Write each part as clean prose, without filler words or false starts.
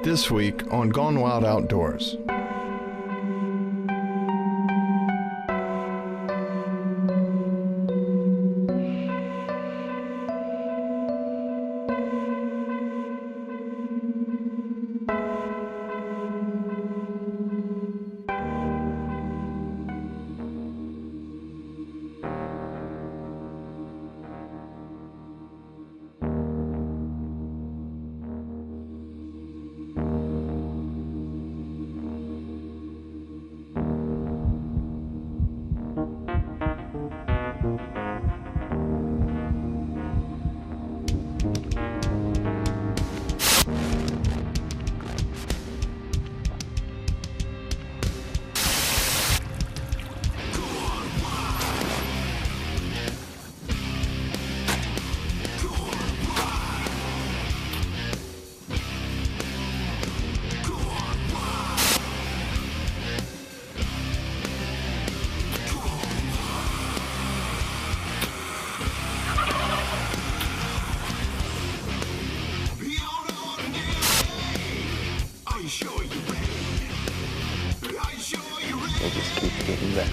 This week on Gone Wild Outdoors. It just keeps getting better.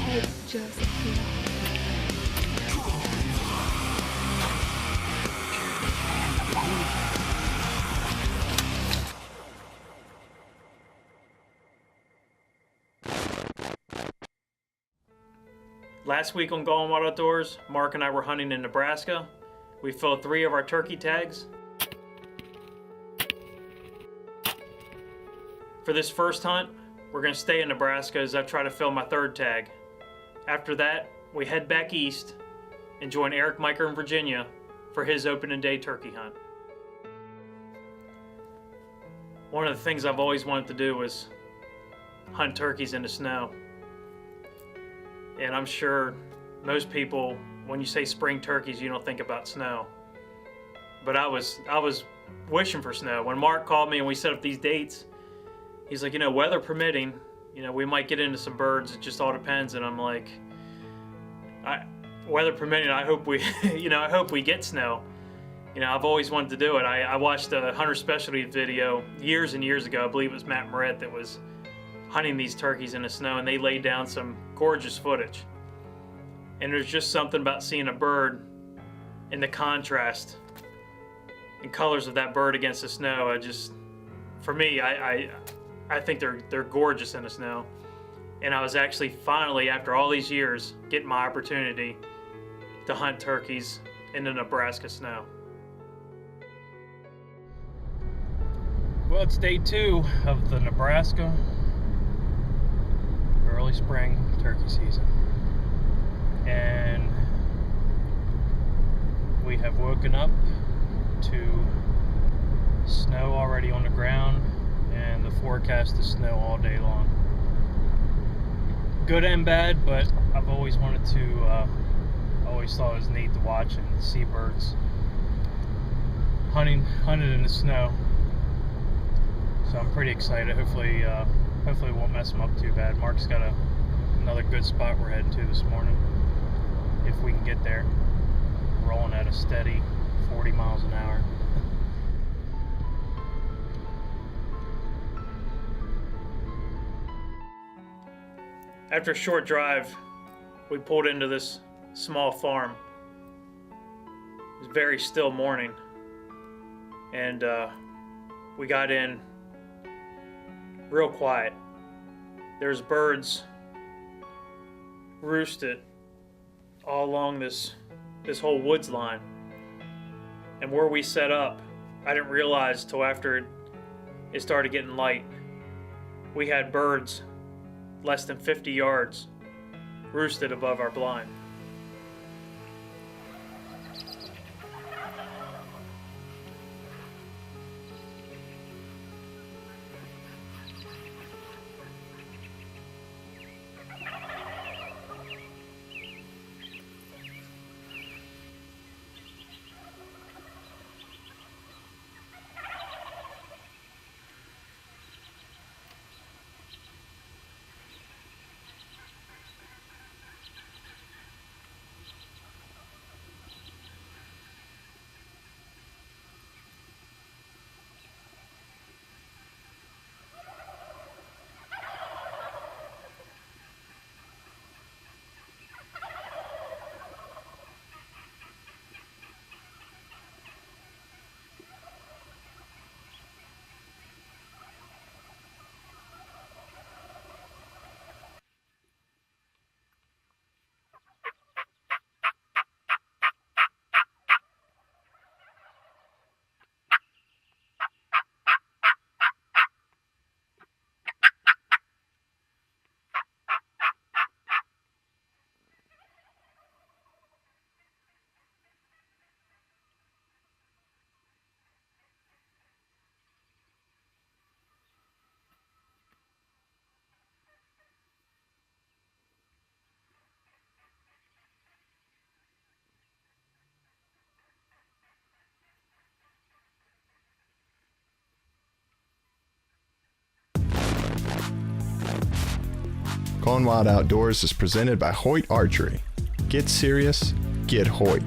His head just peeled. Last week on Gone Wild Outdoors, Mark and I were hunting in Nebraska. We filled 3 of our turkey tags. For this first hunt, we're going to stay in Nebraska as I try to fill my 3rd tag. After that, we head back east and join Eric Miker in Virginia for his opening day turkey hunt. One of the things I've always wanted to do was hunt turkeys in the snow. And I'm sure most people, when you say spring turkeys, you don't think about snow. But I was wishing for snow. When Mark called me and we set up these dates, he's like, weather permitting, we might get into some birds. It just all depends. And I'm like, weather permitting, I hope we, I hope we get snow. I've always wanted to do it. I watched a hunter specialty video years and years ago. I believe it was Matt Moret that was hunting these turkeys in the snow, and they laid down some gorgeous footage. And there's just something about seeing a bird and the contrast and colors of that bird against the snow. For me, I think they're gorgeous in the snow. And I was actually finally, after all these years, getting my opportunity to hunt turkeys in the Nebraska snow. Well, it's day 2 of the Nebraska early spring turkey season, and we have woken up to snow already on the ground, and the forecast is snow all day long. Good and bad, but I've always wanted to always thought it was neat to watch and see birds hunted in the snow, so I'm pretty excited. Hopefully it won't mess them up too bad. Mark's got another good spot we're heading to this morning, if we can get there. Rolling at a steady 40 miles an hour. After a short drive, we pulled into this small farm. It was a very still morning, and we got in real quiet. There's birds roosted all along this whole woods line. And where we set up, I didn't realize till after it started getting light, we had birds less than 50 yards roosted above our blind. Gone Wild Outdoors is presented by Hoyt Archery. Get serious, get Hoyt.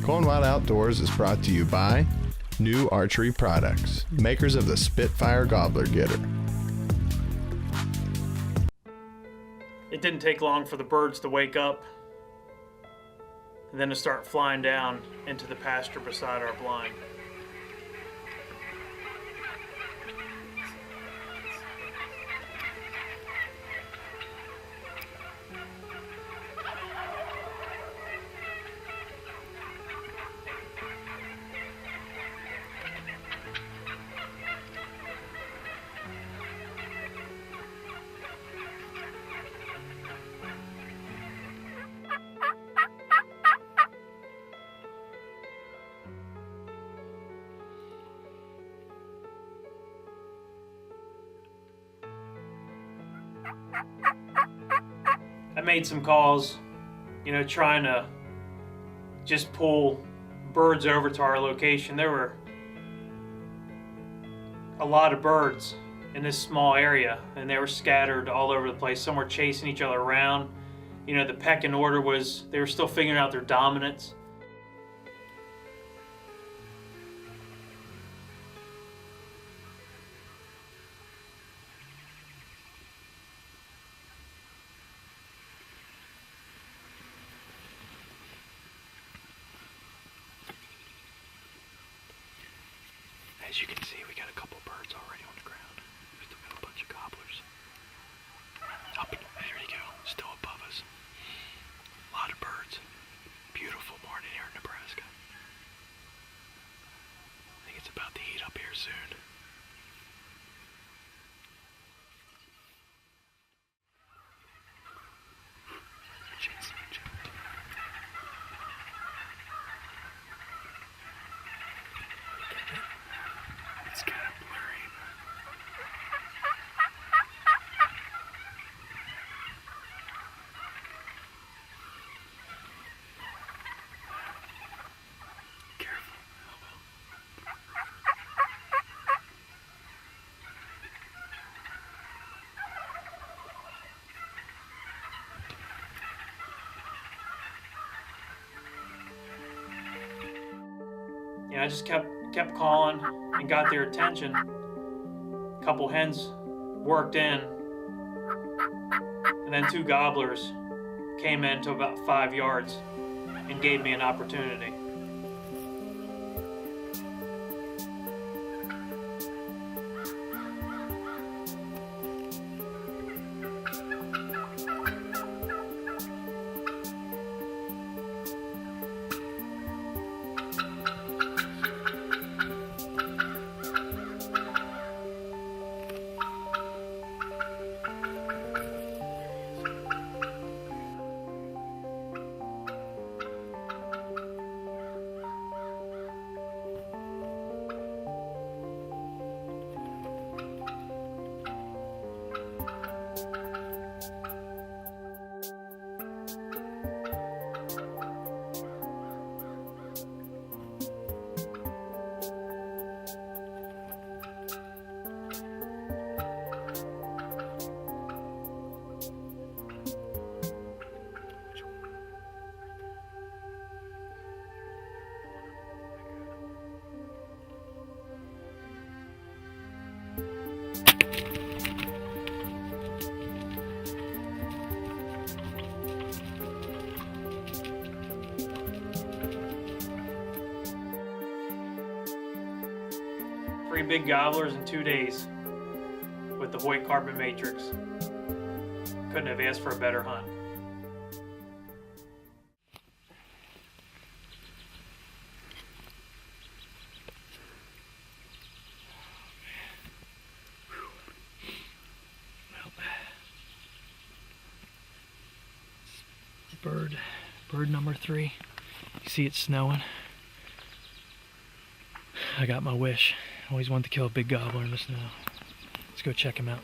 Gone Wild Outdoors is brought to you by New Archery Products, makers of the Spitfire Gobbler Getter. It didn't take long for the birds to wake up and then to start flying down into the pasture beside our blind. I made some calls, trying to just pull birds over to our location. There were a lot of birds in this small area, and they were scattered all over the place. Some were chasing each other around. The pecking order was, they were still figuring out their dominance. As you can see, we got a couple birds already on the ground. We still got a bunch of gobblers. Up, there you go, still above us. A lot of birds. Beautiful morning here in Nebraska. I think it's about to heat up here soon. It's kind of blurry. Careful. Oh well. I just kept calling and got their attention. A couple hens worked in, and then two gobblers came in to about 5 yards and gave me an opportunity. Three big gobblers in 2 days with the Hoyt Carbon Matrix. Couldn't have asked for a better hunt. bird number 3. You see it's snowing. I got my wish. Always wanted to kill a big gobbler in the snow. Let's go check him out.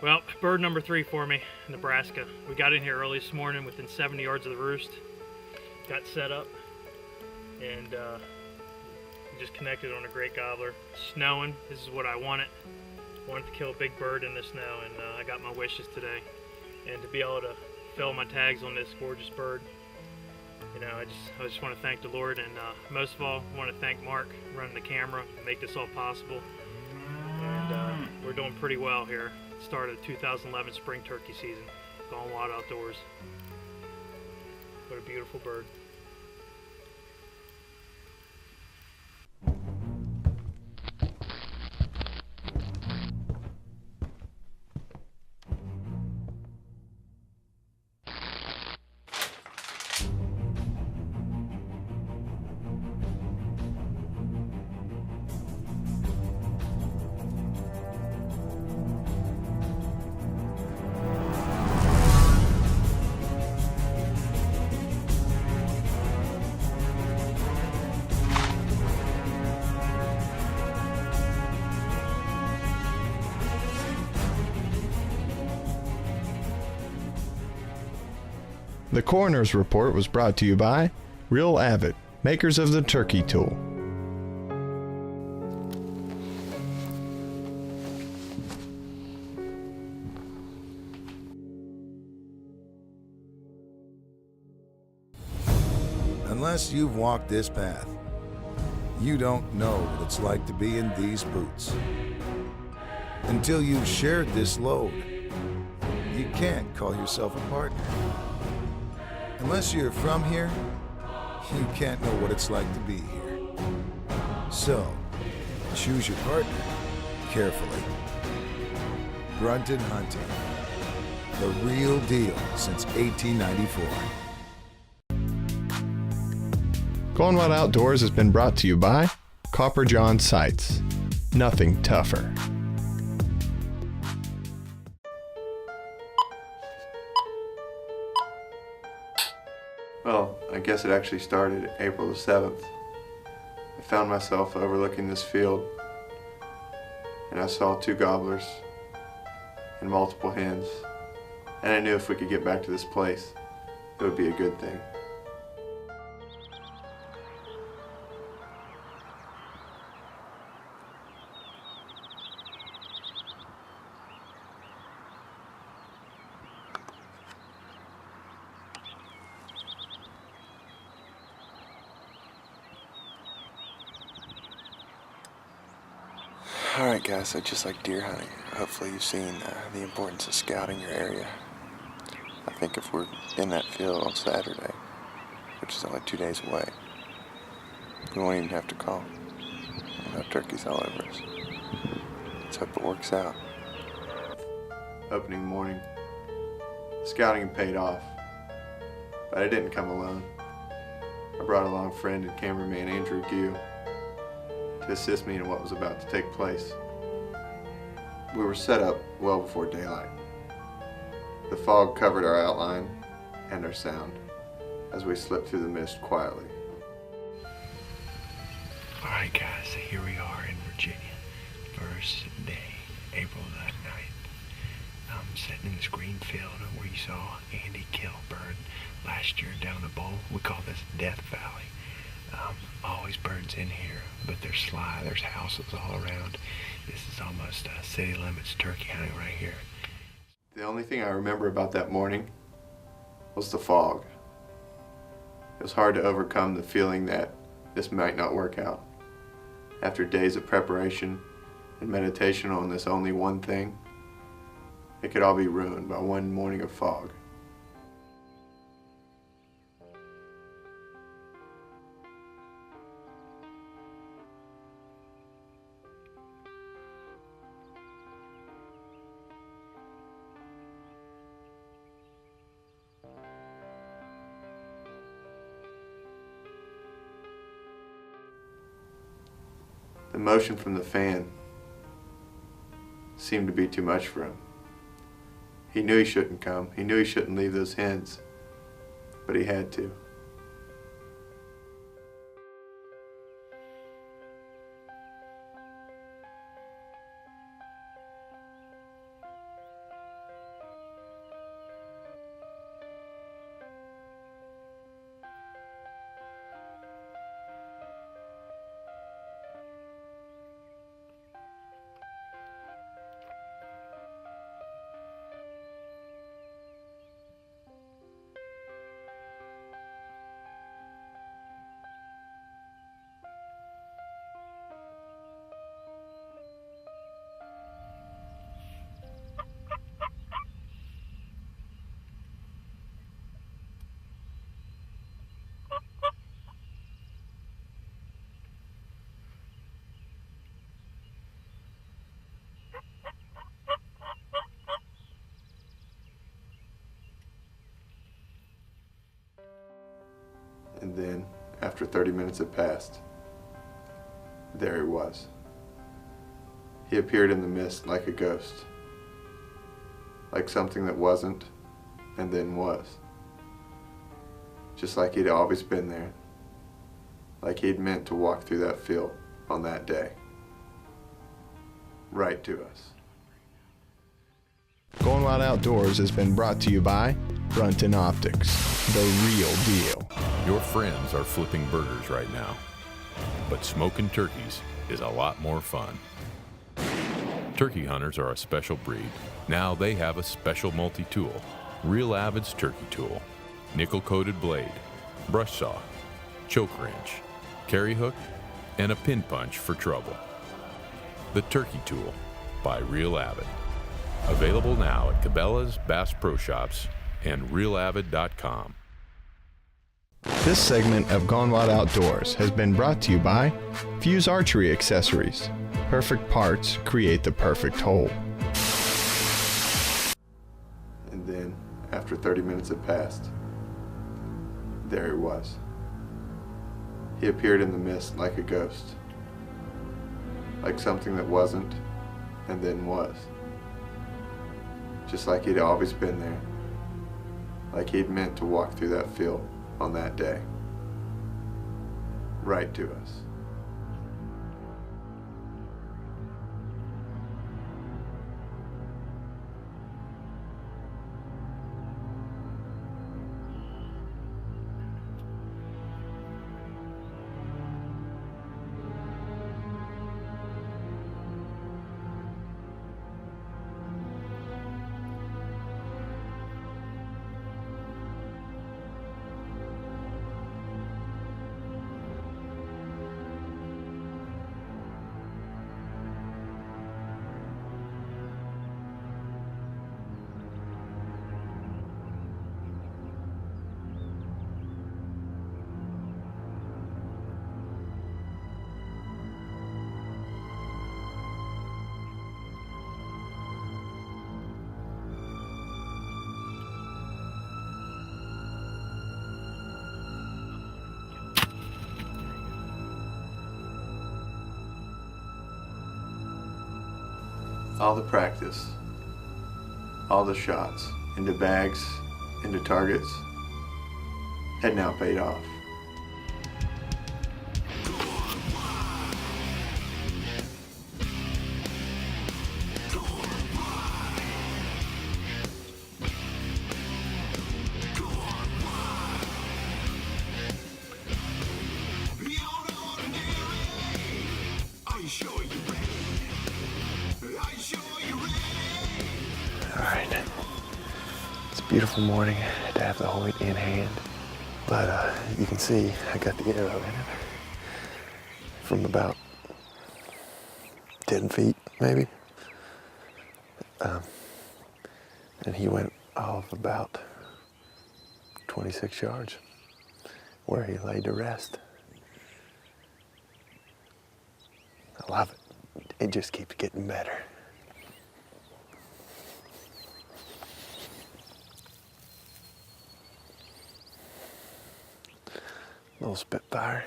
Well, bird number 3 for me, Nebraska. We got in here early this morning within 70 yards of the roost. Got set up and we just connected on a great gobbler. Snowing, this is what I wanted. Wanted to kill a big bird in the snow, and I got my wishes today. And to be able to fill my tags on this gorgeous bird, you know, I just want to thank the Lord, and most of all, I want to thank Mark running the camera and make this all possible. And we're doing pretty well here. Started the 2011 spring turkey season. Going wild outdoors. What a beautiful bird. The coroner's report was brought to you by Raw Addicting, makers of the turkey tool. Unless you've walked this path, you don't know what it's like to be in these boots. Until you've shared this load, you can't call yourself a partner. Unless you're from here, you can't know what it's like to be here. So, choose your partner carefully. Brunton Hunting, the real deal since 1894. Going Wild Outdoors has been brought to you by Copper John Sights. Nothing tougher. Well, I guess it actually started April the 7th. I found myself overlooking this field, and I saw 2 gobblers and multiple hens, and I knew if we could get back to this place, it would be a good thing. Alright guys, so just like deer hunting, hopefully you've seen the importance of scouting your area. I think if we're in that field on Saturday, which is only 2 days away, we won't even have to call. We'll have turkeys all over us. Let's hope it works out. Opening morning, scouting paid off, but I didn't come alone. I brought along friend and cameraman Andrew Gill to assist me in what was about to take place. We were set up well before daylight. The fog covered our outline and our sound as we slipped through the mist quietly. Alright guys, so here we are in Virginia. First day, April the 9th. I'm sitting in this green field where you saw Andy kill a bird last year down the bowl. We call this Death Valley. Always birds in here, but they're sly. There's houses all around. This is almost city limits turkey hunting right here. The only thing I remember about that morning was the fog. It was hard to overcome the feeling that this might not work out. After days of preparation and meditation on this only one thing, it could all be ruined by one morning of fog. The motion from the fan seemed to be too much for him. He knew he shouldn't come. He knew he shouldn't leave those hens, but he had to. And then, after 30 minutes had passed, there he was. He appeared in the mist like a ghost, like something that wasn't and then was. Just like he'd always been there, like he'd meant to walk through that field on that day. Right to us. Going Wild Outdoors has been brought to you by Brunton Optics, the real deal. Your friends are flipping burgers right now, but smoking turkeys is a lot more fun. Turkey hunters are a special breed. Now they have a special multi-tool, Real Avid's Turkey Tool. Nickel-coated blade, brush saw, choke wrench, carry hook, and a pin punch for trouble. The Turkey Tool by Real Avid. Available now at Cabela's, Bass Pro Shops, and realavid.com. This segment of Gone Wild Outdoors has been brought to you by Fuse Archery Accessories. Perfect parts create the perfect hole. And then, after 30 minutes had passed, there he was. He appeared in the mist like a ghost, like something that wasn't and then was. Just like he'd always been there, like he'd meant to walk through that field on that day. Right to us. All the practice, all the shots, into bags, into targets, had now paid off. Alright, it's a beautiful morning to have the Hoyt in hand, but you can see I got the arrow in it from about 10 feet maybe, and he went off about 26 yards where he laid to rest. I love it. It just keeps getting better. Little Spitfire.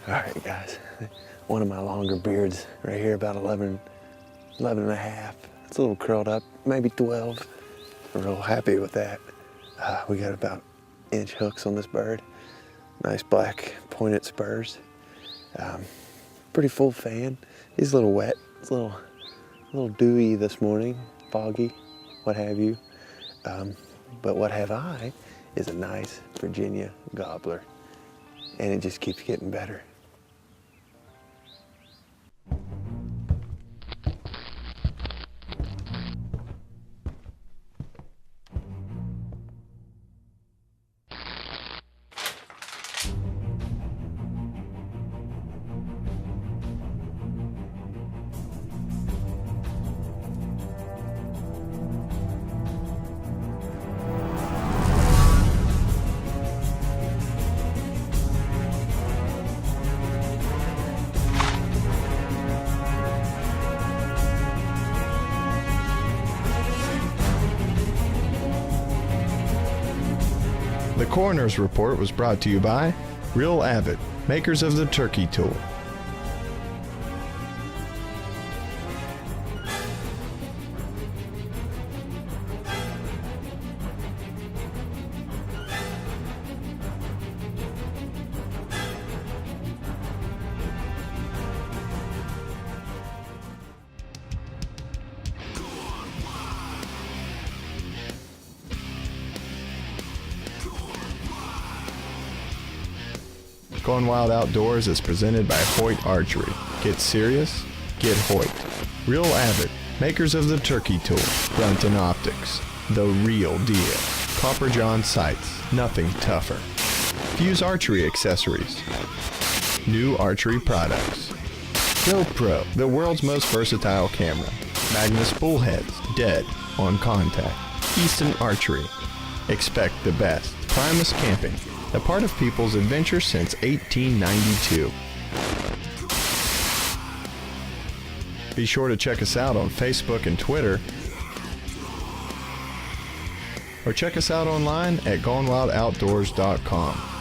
All right, guys. One of my longer beards right here, about 11 and a half. It's a little curled up, maybe 12. I'm real happy with that. We got about inch hooks on this bird. Nice black pointed spurs. Pretty full fan. He's a little wet. It's a little dewy this morning, foggy, what have you. But what have I is a nice Virginia gobbler, and it just keeps getting better. The coroner's report was brought to you by Raw Addicting, makers of the turkey tool. Going Wild Outdoors is presented by Hoyt Archery. Get serious? Get Hoyt. Raw Addicting, makers of the turkey tool. Brunton Optics, the real deal. Copper John sights, nothing tougher. Fuse Archery accessories. New archery products. GoPro, the world's most versatile camera. Magnus bullheads, dead on contact. Easton Archery. Expect the best. Primus Camping, a part of people's adventure since 1892. Be sure to check us out on Facebook and Twitter, or check us out online at gonewildoutdoors.com.